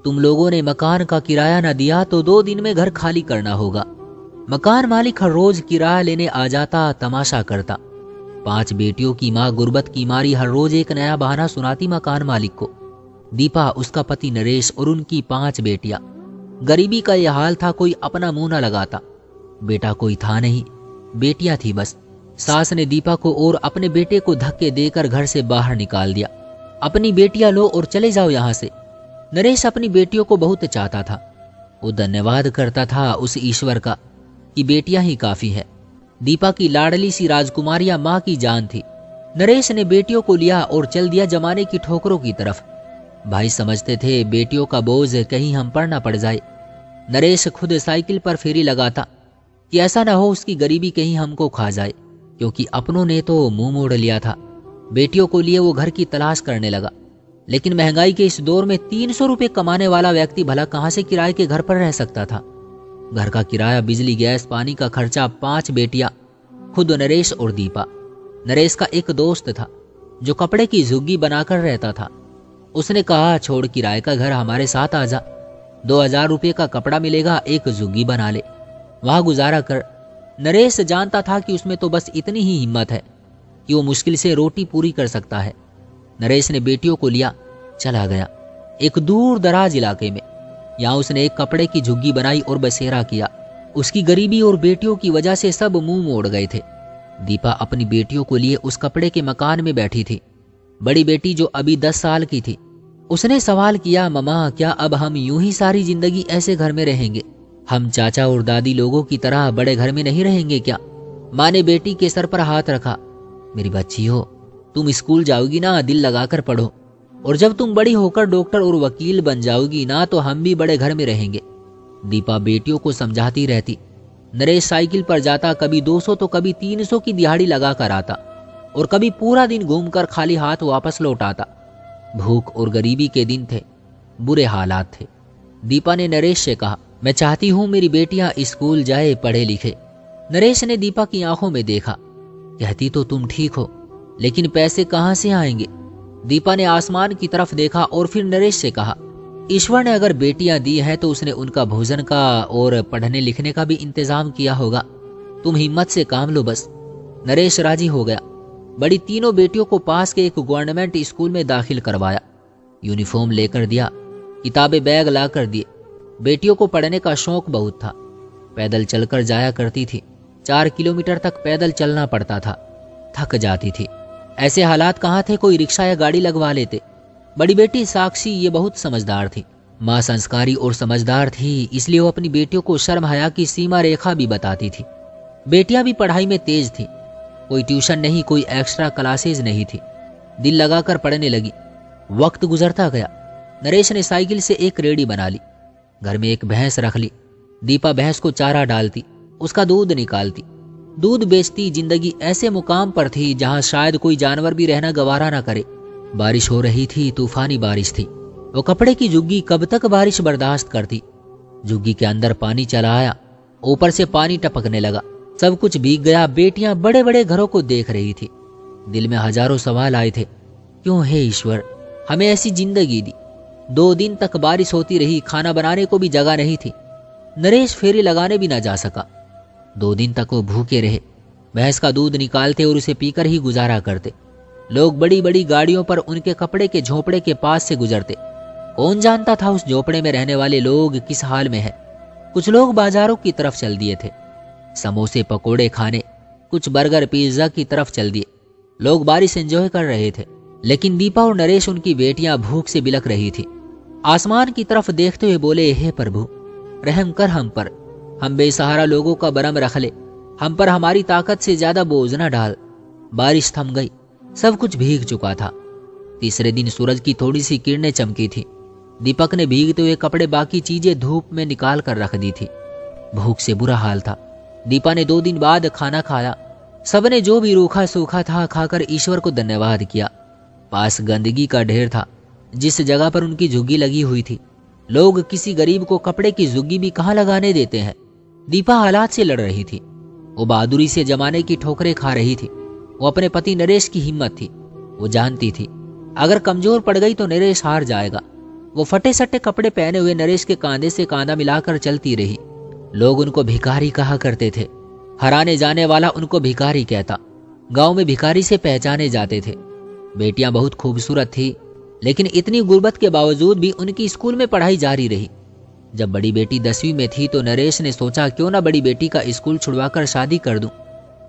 तुम लोगों ने मकान का किराया न दिया तो 2 दिन में घर खाली करना होगा। मकान मालिक हर रोज किराया लेने आ जाता, तमाशा करता। 5 बेटियों की माँ गुर्बत की मारी हर रोज एक नया बहाना सुनाती मकान मालिक को। दीपा, उसका पति नरेश और उनकी 5 बेटियां। गरीबी का यह हाल था, कोई अपना मुंह न लगाता। बेटा कोई था नहीं, बेटियां थी बस। सास ने दीपा को और अपने बेटे को धक्के देकर घर से बाहर निकाल दिया। अपनी बेटियां लो और चले जाओ यहां से। नरेश अपनी बेटियों को बहुत चाहता था। वो धन्यवाद करता था उस ईश्वर का कि बेटियां ही काफी है। दीपा की लाडली सी राजकुमारियां माँ की जान थी। नरेश ने बेटियों को लिया और चल दिया जमाने की ठोकरों की तरफ। भाई समझते थे बेटियों का बोझ कहीं हम पर ना पड़ जाए। नरेश खुद साइकिल पर फेरी लगाता कि ऐसा ना हो उसकी गरीबी कहीं हमको खा जाए, क्योंकि अपनों ने तो मुंह मोड़ लिया था। बेटियों को लिए वो घर की तलाश करने लगा, लेकिन महंगाई के इस दौर में 300 रुपये कमाने वाला व्यक्ति भला कहां से किराए के घर पर रह सकता था। घर का किराया, बिजली, गैस, पानी का खर्चा, 5 बेटियां, खुद नरेश और दीपा। नरेश का एक दोस्त था जो कपड़े की झुग्गी बनाकर रहता था। उसने कहा, छोड़ किराए का घर, हमारे साथ आ जा। 2000 रुपये का कपड़ा मिलेगा, एक झुग्गी बना ले, वहां गुजारा कर। नरेश जानता था कि उसमें तो बस इतनी ही हिम्मत है कि वो मुश्किल से रोटी पूरी कर सकता है। नरेश ने बेटियों को लिया, चला गया एक दूर दराज इलाके में। यहाँ उसने एक कपड़े की झुग्गी बनाई और बसेरा किया। उसकी गरीबी और बेटियों की वजह से सब मुंह मोड़ गए थे। दीपा अपनी बेटियों को लिए उस कपड़े के मकान में बैठी थी। बड़ी बेटी जो अभी 10 साल की थी, उसने सवाल किया, ममा क्या अब हम यूं ही सारी जिंदगी ऐसे घर में रहेंगे? हम चाचा और दादी लोगों की तरह बड़े घर में नहीं रहेंगे क्या? माँ ने बेटी के सर पर हाथ रखा। मेरी बच्ची हो, तुम स्कूल जाओगी ना, दिल लगाकर पढ़ो, और जब तुम बड़ी होकर डॉक्टर और वकील बन जाओगी ना, तो हम भी बड़े घर में रहेंगे। दीपा बेटियों को समझाती रहती। नरेश साइकिल पर जाता, कभी 200 तो कभी 300 की दिहाड़ी लगा कर आता, और कभी पूरा दिन घूमकर खाली हाथ वापस लौट आता। भूख और गरीबी के दिन थे, बुरे हालात थे। दीपा ने नरेश से कहा, मैं चाहती हूं मेरी बेटियां स्कूल जाए, पढ़े लिखे। नरेश ने दीपा की आंखों में देखा। कहती तो तुम ठीक हो, लेकिन पैसे कहां से आएंगे? दीपा ने आसमान की तरफ देखा और फिर नरेश से कहा, ईश्वर ने अगर बेटियां दी हैं तो उसने उनका भोजन का और पढ़ने लिखने का भी इंतजाम किया होगा। तुम हिम्मत से काम लो बस। नरेश राजी हो गया। बड़ी तीनों बेटियों को पास के एक गवर्नमेंट स्कूल में दाखिल करवाया। यूनिफॉर्म लेकर दिया, किताबें बैग ला कर दिए। बेटियों को पढ़ने का शौक बहुत था। पैदल चलकर जाया करती थी। 4 किलोमीटर तक पैदल चलना पड़ता था। थक जाती थी। ऐसे हालात कहाँ थे कोई रिक्शा या गाड़ी लगवा लेते। बड़ी बेटी साक्षी ये बहुत समझदार थी। माँ संस्कारी और समझदार थी, इसलिए वो अपनी बेटियों को शर्म हया की सीमा रेखा भी बताती थी। बेटियां भी पढ़ाई में तेज थी। कोई ट्यूशन नहीं, कोई एक्स्ट्रा क्लासेज नहीं थी। दिल लगाकर पढ़ने लगी। वक्त गुजरता गया। नरेश ने साइकिल से एक रेडी बना ली। घर में एक भैंस रख ली। दीपा भैंस को चारा डालती, उसका दूध निकालती, दूध बेचती। जिंदगी ऐसे मुकाम पर थी जहां शायद कोई जानवर भी रहना गवारा ना करे। बारिश हो रही थी, तूफानी बारिश थी। वो कपड़े की झुग्गी कब तक बारिश बर्दाश्त करती? झुग्गी के अंदर पानी चला आया, ऊपर से पानी टपकने लगा। सब कुछ भीग गया। बेटियां बड़े बड़े घरों को देख रही थी। दिल में हजारों सवाल आए थे। क्यों हे ईश्वर हमें ऐसी जिंदगी दी? 2 दिन तक बारिश होती रही, खाना बनाने को भी जगह नहीं थी। नरेश फेरी लगाने भी ना जा सका। 2 दिन तक वो भूखे रहे। भैंस का दूध निकालते और उसे पीकर ही गुजारा करते। लोग बड़ी बड़ी गाड़ियों पर उनके कपड़े के झोपड़े के पास से गुजरते। कौन जानता था उस झोपड़े में रहने वाले लोग किस हाल में है। कुछ लोग बाजारों की तरफ चल दिए थे, समोसे पकोड़े खाने। कुछ बर्गर पिज्जा की तरफ चल दिए। लोग बारिश एंजॉय कर रहे थे, लेकिन दीपा और नरेश, उनकी बेटियां भूख से बिलख रही थी। आसमान की तरफ देखते हुए बोले, हे प्रभु रहम कर हम पर, हम बेसहारा लोगों का बरम रख ले, हम पर हमारी ताकत से ज्यादा बोझ न डाल। बारिश थम गई, सब कुछ भीग चुका था। तीसरे दिन सूरज की थोड़ी सी किरणें चमकी थी। दीपक ने भीगते हुए कपड़े, बाकी चीजें धूप में निकाल कर रख दी थी। भूख से बुरा हाल था। दीपा ने 2 दिन बाद खाना खाया। सबने जो भी रूखा सूखा था खाकर ईश्वर को धन्यवाद किया। पास गंदगी का ढेर था जिस जगह पर उनकी झुग्गी लगी हुई थी। लोग किसी गरीब को कपड़े की झुग्गी भी कहाँ लगाने देते हैं। दीपा हालात से लड़ रही थी। वो बहादुरी से जमाने की ठोकरें खा रही थी। वो अपने पति नरेश की हिम्मत थी। वो जानती थी अगर कमजोर पड़ गई तो नरेश हार जाएगा। वो फटे सट्टे कपड़े पहने हुए नरेश के कांधे से कांधा मिलाकर चलती रही। लोग उनको भिखारी कहा करते थे। हर आने जाने वाला उनको भिखारी कहता। गांव में भिखारी से पहचाने जाते थे। बेटियां बहुत खूबसूरत थी, लेकिन इतनी गुर्बत के बावजूद भी उनकी स्कूल में पढ़ाई जारी रही। जब बड़ी बेटी 10वीं में थी तो नरेश ने सोचा क्यों ना बड़ी बेटी का स्कूल छुड़वाकर शादी कर दूं।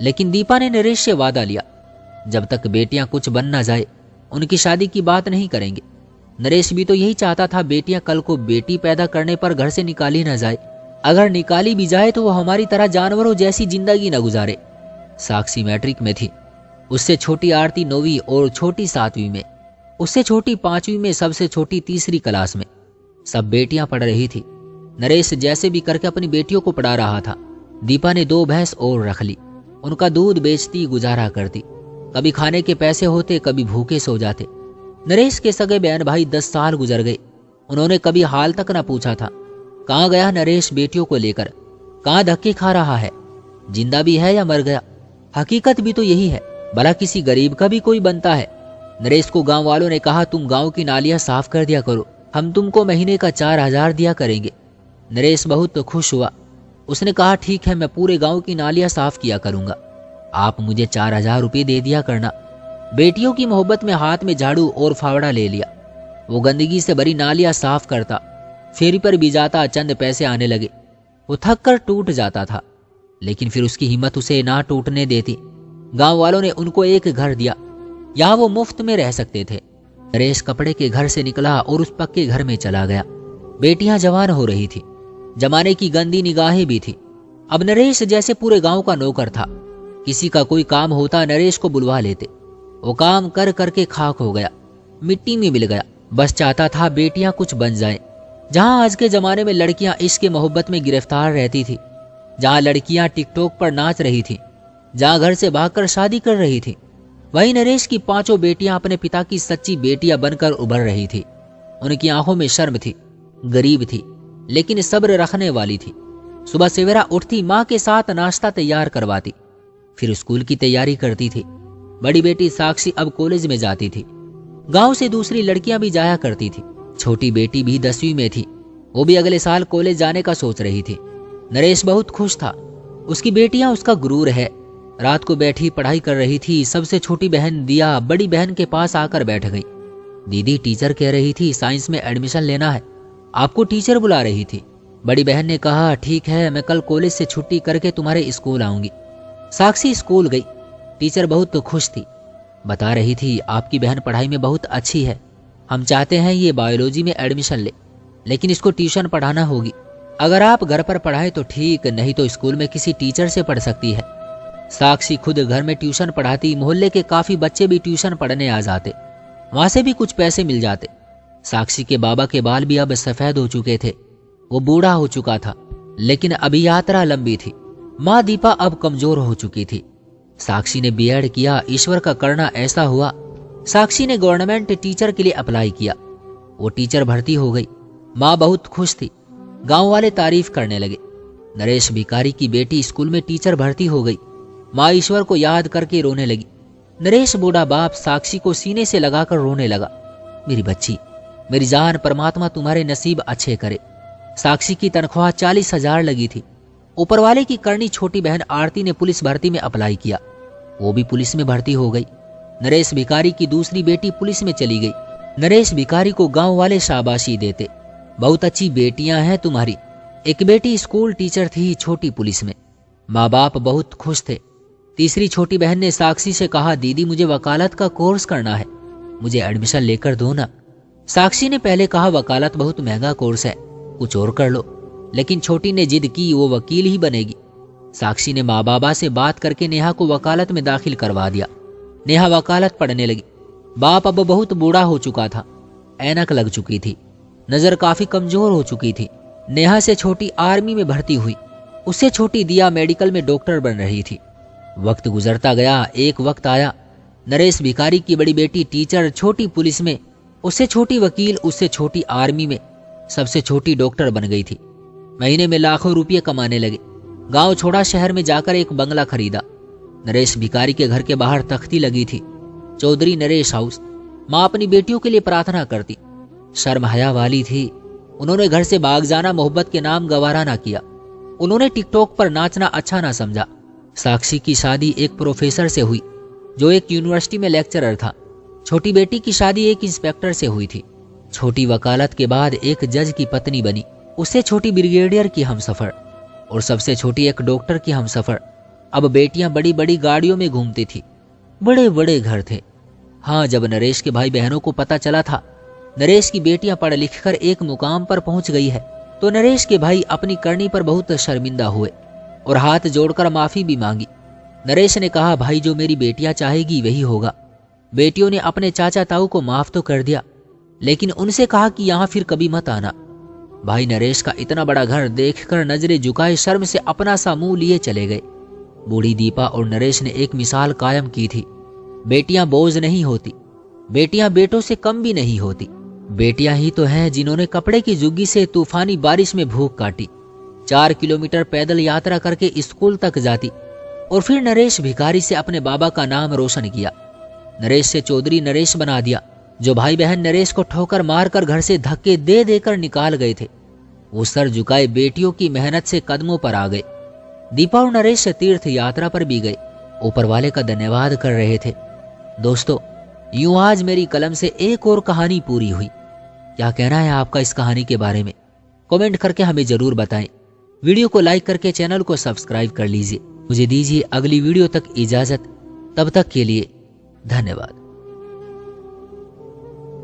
लेकिन दीपा ने नरेश से वादा लिया, जब तक बेटियां कुछ बन ना जाए उनकी शादी की बात नहीं करेंगे। नरेश भी तो यही चाहता था, बेटियां कल को बेटी पैदा करने पर घर से निकाली ना जाए। अगर निकाली भी जाए तो वो हमारी तरह जानवरों जैसी जिंदगी न गुजारे। साक्षी मैट्रिक में थी, उससे छोटी आरती 9वीं और छोटी 7वीं में, उससे छोटी 5वीं में, सबसे छोटी 3री क्लास में। सब बेटियां पढ़ रही थी। नरेश जैसे भी करके अपनी बेटियों को पढ़ा रहा था। दीपा ने 2 भैंस और रख ली। उनका दूध बेचती गुजारा करती। कभी खाने के पैसे होते, कभी भूखे सो जाते। नरेश के सगे बहन भाई 10 साल गुजर गए। उन्होंने कभी हाल तक न पूछा था। कहाँ गया नरेश बेटियों को लेकर, कहाँ धक्के खा रहा है, जिंदा भी है या मर गया। हकीकत भी तो यही है, भला किसी गरीब का भी कोई बनता है। नरेश को गांव वालों ने कहा, तुम गांव की नालियां साफ कर दिया करो, हम तुमको महीने का 4000 दिया करेंगे। नरेश बहुत खुश हुआ। उसने कहा, ठीक है, मैं पूरे गांव की नालियां साफ किया करूंगा, आप मुझे 4000 रुपये दे दिया करना। बेटियों की मोहब्बत में हाथ में झाड़ू और फावड़ा ले लिया। वो गंदगी से भरी नालियां साफ करता, फेरी पर भी जाता, चंद पैसे आने लगे। वो थक कर टूट जाता था, लेकिन फिर उसकी हिम्मत उसे ना टूटने देती। गांव वालों ने उनको एक घर दिया, यहाँ वो मुफ्त में रह सकते थे। नरेश कपड़े के घर से निकला और उस पक्के घर में चला गया। बेटियां जवान हो रही थी, जमाने की गंदी निगाहें भी थी। अब नरेश जैसे पूरे गांव का नौकर था। किसी का कोई काम होता, नरेश को बुलवा लेते। वो काम कर करके खाक हो गया, मिट्टी में मिल गया। बस चाहता था बेटियां कुछ बन जाएं। जहां आज के जमाने में लड़कियां इश्क मोहब्बत में गिरफ्तार रहती थी, जहां लड़कियां टिकटॉक पर नाच रही थी, जहां घर से भागकर शादी कर रही थी, वहीं नरेश की 5 बेटियां अपने पिता की सच्ची बेटियां बनकर उभर रही थी। उनकी आंखों में शर्म थी, गरीब थी, लेकिन सब्र रखने वाली थी। सुबह सवेरा उठती, माँ के साथ नाश्ता तैयार करवाती, फिर स्कूल की तैयारी करती थी। बड़ी बेटी साक्षी अब कॉलेज में जाती थी। गांव से दूसरी लड़कियां भी जाया करती थी। छोटी बेटी भी 10वीं में थी, वो भी अगले साल कॉलेज जाने का सोच रही थी। नरेश बहुत खुश था। उसकी बेटियां उसका गुरूर है। रात को बैठी पढ़ाई कर रही थी। सबसे छोटी बहन दिया बड़ी बहन के पास आकर बैठ गई। दीदी, टीचर कह रही थी साइंस में एडमिशन लेना है, आपको टीचर बुला रही थी। बड़ी बहन ने कहा, ठीक है, मैं कल कॉलेज से छुट्टी करके तुम्हारे स्कूल आऊंगी। साक्षी स्कूल गई। टीचर बहुत खुश थी, बता रही थी, आपकी बहन पढ़ाई में बहुत अच्छी है, हम चाहते हैं ये बायोलॉजी में एडमिशन ले, लेकिन इसको ट्यूशन पढ़ाना होगी। अगर आप घर पर पढ़ाए तो ठीक, नहीं तो स्कूल में किसी टीचर से पढ़ सकती है। साक्षी खुद घर में ट्यूशन पढ़ाती। मोहल्ले के काफी बच्चे भी ट्यूशन पढ़ने आ जाते, वहां से भी कुछ पैसे मिल जाते। साक्षी के बाबा के बाल भी अब सफेद हो चुके थे। वो बूढ़ा हो चुका था, लेकिन अभी यात्रा लंबी थी। माँ दीपा अब कमजोर हो चुकी थी। साक्षी ने बीएड किया। ईश्वर का करना ऐसा हुआ, साक्षी ने गवर्नमेंट टीचर के लिए अप्लाई किया। वो टीचर भर्ती हो गई। माँ बहुत खुश थी। गांव वाले तारीफ करने लगे। नरेश भिखारी की बेटी स्कूल में टीचर भर्ती हो गई। माँ ईश्वर को याद करके रोने लगी। नरेश बूढ़ा बाप साक्षी को सीने से लगाकर रोने लगा, मेरी बच्ची, मेरी जान, परमात्मा तुम्हारे नसीब अच्छे करे। साक्षी की तनख्वाह 40,000 लगी थी। ऊपर वाले की करनी छोटी बहन आरती ने पुलिस भर्ती में अप्लाई किया, वो भी पुलिस में भर्ती हो गई। नरेश भिखारी की दूसरी बेटी पुलिस में चली गई। नरेश भिखारी को गांव वाले शाबाशी देते, बहुत अच्छी बेटियां हैं तुम्हारी। एक बेटी स्कूल टीचर थी, छोटी पुलिस में। माँ बाप बहुत खुश थे। तीसरी छोटी बहन ने साक्षी से कहा, दीदी मुझे वकालत का कोर्स करना है, मुझे एडमिशन लेकर दो ना। साक्षी ने पहले कहा, वकालत बहुत महंगा कोर्स है, कुछ और कर लो, लेकिन छोटी ने जिद की वो वकील ही बनेगी। साक्षी ने माँ बाबा से बात करके नेहा को वकालत में दाखिल करवा दिया। नेहा वकालत पढ़ने लगी। बाप अब बहुत बूढ़ा हो चुका था, ऐनक लग चुकी थी, नजर काफी कमजोर हो चुकी थी। नेहा से छोटी आर्मी में भर्ती हुई। उससे छोटी दिया मेडिकल में डॉक्टर बन रही थी। वक्त गुजरता गया। एक वक्त आया, नरेश भिखारी की बड़ी बेटी टीचर, छोटी पुलिस में, उससे छोटी वकील, उससे छोटी आर्मी में, सबसे छोटी डॉक्टर बन गई थी। महीने में लाखों रुपये कमाने लगे। गांव छोड़ा, शहर में जाकर एक बंगला खरीदा। नरेश भिखारी के घर के बाहर तख्ती लगी थी, चौधरी नरेश हाउस। माँ अपनी बेटियों के लिए प्रार्थना करती, शर्म हया वाली थी। उन्होंने घर से भाग जाना मोहब्बत के नाम गवारा ना किया। उन्होंने टिकटॉक पर नाचना अच्छा ना समझा। साक्षी की शादी एक प्रोफेसर से हुई जो एक यूनिवर्सिटी में लेक्चरर था। छोटी बेटी की शादी एक इंस्पेक्टर से हुई थी। छोटी वकालत के बाद एक जज की पत्नी बनी। उससे छोटी ब्रिगेडियर की हमसफर और सबसे छोटी एक डॉक्टर की हमसफर। अब बेटियां बड़ी बड़ी गाड़ियों में घूमती थी। बड़े बड़े घर थे। हाँ, जब नरेश के भाई बहनों को पता चला था नरेश की बेटियां पढ़ लिख कर एक मुकाम पर पहुंच गई है तो नरेश के भाई अपनी करनी पर बहुत शर्मिंदा हुए और हाथ जोड़कर माफी भी मांगी। नरेश ने कहा, भाई जो मेरी बेटियां चाहेगी वही होगा। बेटियों ने अपने चाचा ताऊ को माफ तो कर दिया लेकिन उनसे कहा कि यहां फिर कभी मत आना। भाई नरेश का इतना बड़ा घर देखकर नजरें झुकाए शर्म से अपना सा मुंह लिए चले गए। बूढ़ी दीपा और नरेश ने एक मिसाल कायम की थी। बेटियां बोझ नहीं होती, बेटियां बेटों से कम भी नहीं होती। बेटियां ही तो हैं जिन्होंने कपड़े की जुग्गी से तूफानी बारिश में भूख काटी, 4 किलोमीटर पैदल यात्रा करके स्कूल तक जाती। और फिर नरेश भिखारी से अपने बाबा का नाम रोशन किया। नरेश से चौधरी नरेश बना दिया। जो भाई बहन नरेश को ठोकर मारकर घर से धक्के दे देकर निकाल गए थे वो सर झुकाए बेटियों की मेहनत से कदमों पर आ गए। दीपा और नरेश तीर्थ यात्रा पर भी गए, ऊपर वाले का धन्यवाद कर रहे थे। दोस्तों, यूं आज मेरी कलम से एक और कहानी पूरी हुई। क्या कहना है आपका इस कहानी के बारे में? कमेंट करके हमें जरूर बताएं। वीडियो को लाइक करके चैनल को सब्सक्राइब कर लीजिए। मुझे दीजिए अगली वीडियो तक इजाजत। तब तक के लिए धन्यवाद।